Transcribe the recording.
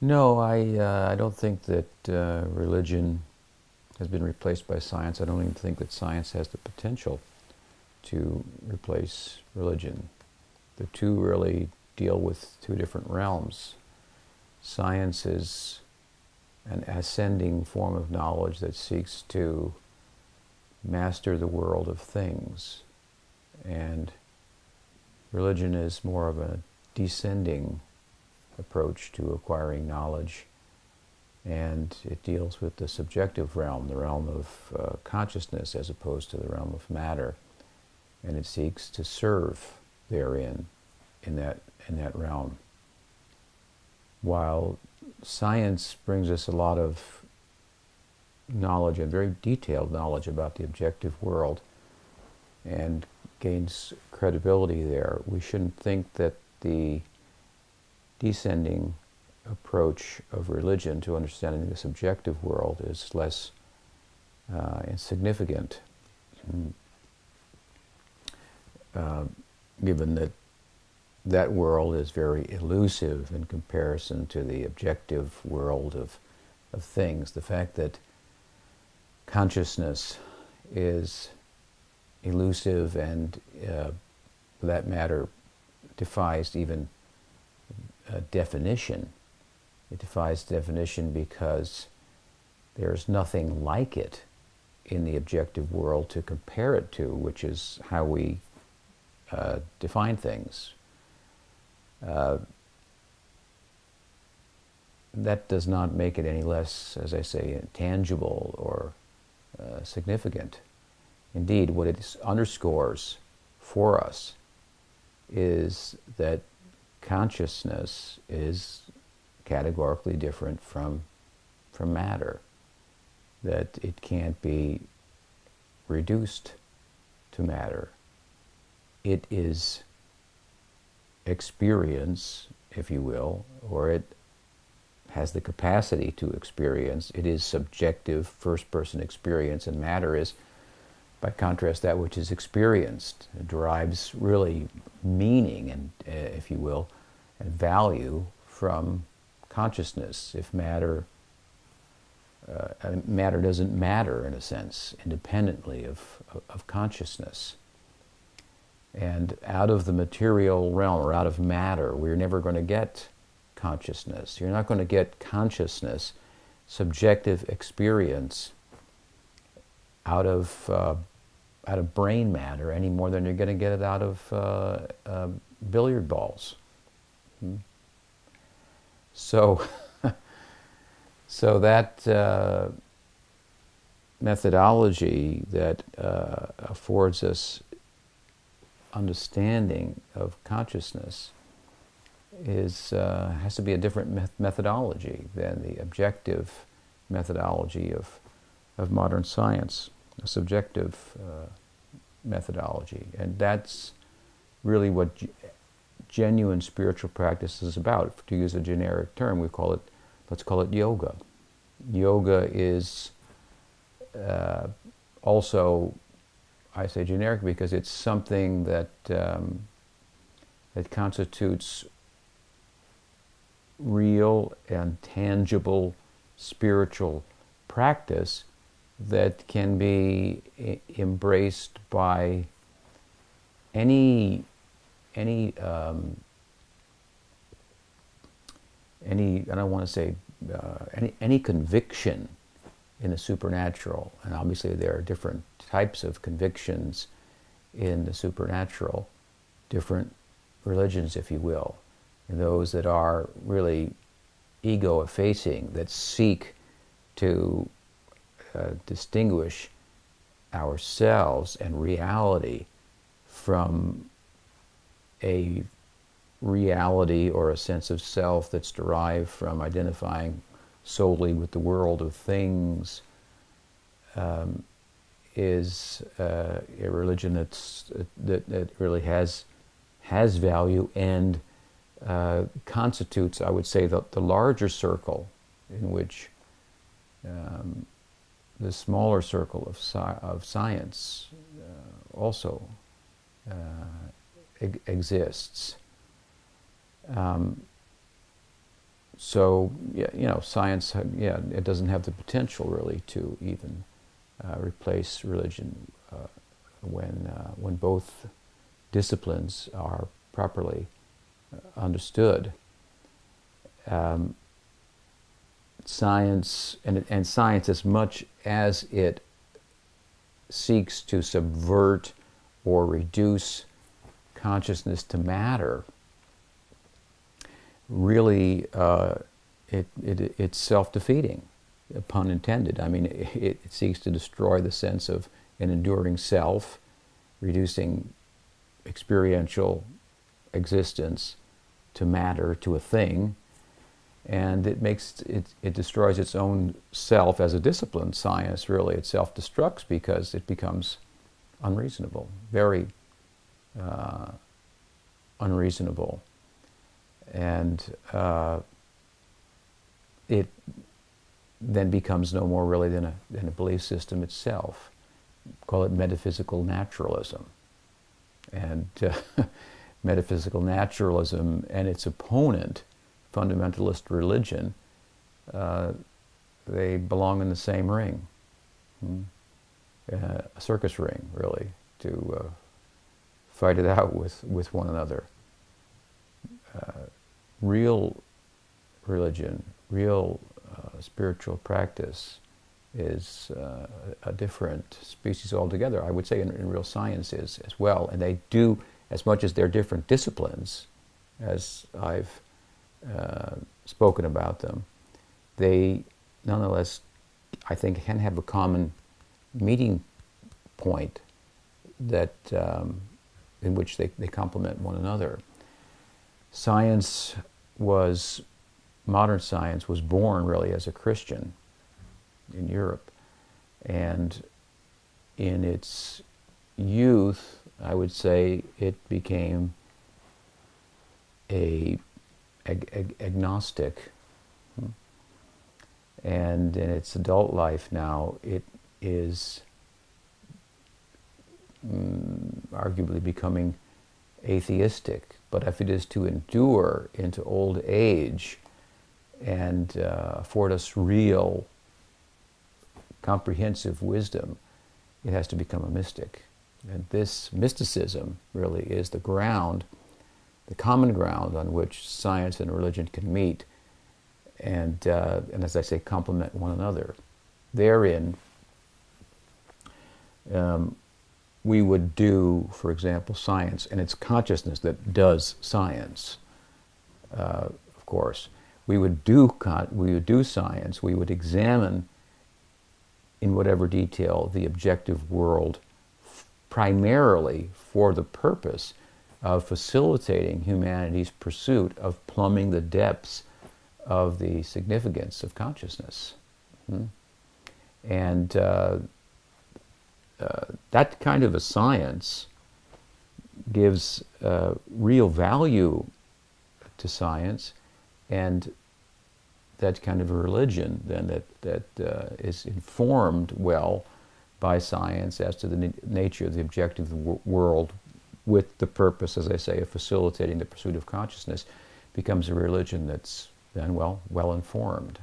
No, I don't think that religion has been replaced by science. I don't even think that science has the potential to replace religion. The two really deal with two different realms. Science is an ascending form of knowledge that seeks to master the world of things, and religion is more of a descending approach to acquiring knowledge, and it deals with the subjective realm, the realm of consciousness as opposed to the realm of matter, and it seeks to serve therein, in that realm. While science brings us a lot of knowledge, and very detailed knowledge about the objective world, and gains credibility there, we shouldn't think that the descending approach of religion to understanding the subjective world is less insignificant, given that that world is very elusive in comparison to the objective world of things. The fact that consciousness is elusive and, for that matter, defies even definition. It defies definition because there's nothing like it in the objective world to compare it to, which is how we define things. That does not make it any less, as I say, tangible or significant. Indeed, what it underscores for us is that consciousness is categorically different from matter, that it can't be reduced to matter. It is experience, if you will, or it has the capacity to experience. It is subjective first-person experience, and matter is, by contrast, that which is experienced. It derives really meaning and, if you will, and value from consciousness. If matter doesn't matter, in a sense, independently of consciousness. And out of the material realm, or out of matter, we're never going to get consciousness. You're not going to get consciousness, subjective experience, out of brain matter any more than you're going to get it out of billiard balls. So, so that methodology that affords us understanding of consciousness has to be a different methodology than the objective methodology of modern science, a subjective methodology. And that's really what genuine spiritual practice is about. To use a generic term, let's call it yoga. Yoga is also, I say generic because it's something that that constitutes real and tangible spiritual practice that can be embraced by any I don't want to say any conviction in the supernatural. And obviously there are different types of convictions in the supernatural, different religions, if you will, and those that are really ego-effacing, that seek to distinguish ourselves and reality from a reality or a sense of self that's derived from identifying solely with the world of things, is a religion that really has value and constitutes, I would say, the larger circle in which the smaller circle of science also exists. So, yeah, you know, science, yeah, it doesn't have the potential really to even replace religion when both disciplines are properly understood. Um, Science and science, as much as it seeks to subvert or reduce consciousness to matter, really it's self-defeating, pun intended. I mean, it seeks to destroy the sense of an enduring self, reducing experiential existence to matter, to a thing, and it destroys its own self as a discipline. Science really, it self-destructs because it becomes unreasonable, very unreasonable, and it then becomes no more really than a belief system itself. Call it metaphysical naturalism. And metaphysical naturalism and its opponent, fundamentalist religion, they belong in the same ring, a circus ring, really, to fight it out with one another. Real religion, real spiritual practice is a different species altogether. I would say in real science is as well, and they do, as much as they're different disciplines, as I've spoken about them, they nonetheless, I think, can have a common meeting point that in which they complement one another. Modern science was born really as a Christian in Europe, and in its youth, I would say, it became agnostic, and in its adult life now, it is arguably becoming atheistic. But if it is to endure into old age and afford us real, comprehensive wisdom, it has to become a mystic. And this mysticism really is the ground, the common ground on which science and religion can meet, and as I say, complement one another. Therein, we would do, for example, science, and it's consciousness that does science. Of course, we would do science. We would examine in whatever detail the objective world, primarily for the purpose of facilitating humanity's pursuit of plumbing the depths of the significance of consciousness. And that kind of a science gives real value to science, and that kind of a religion then that is informed well by science as to the nature of the objective world, with the purpose, as I say, of facilitating the pursuit of consciousness, becomes a religion that's then well informed.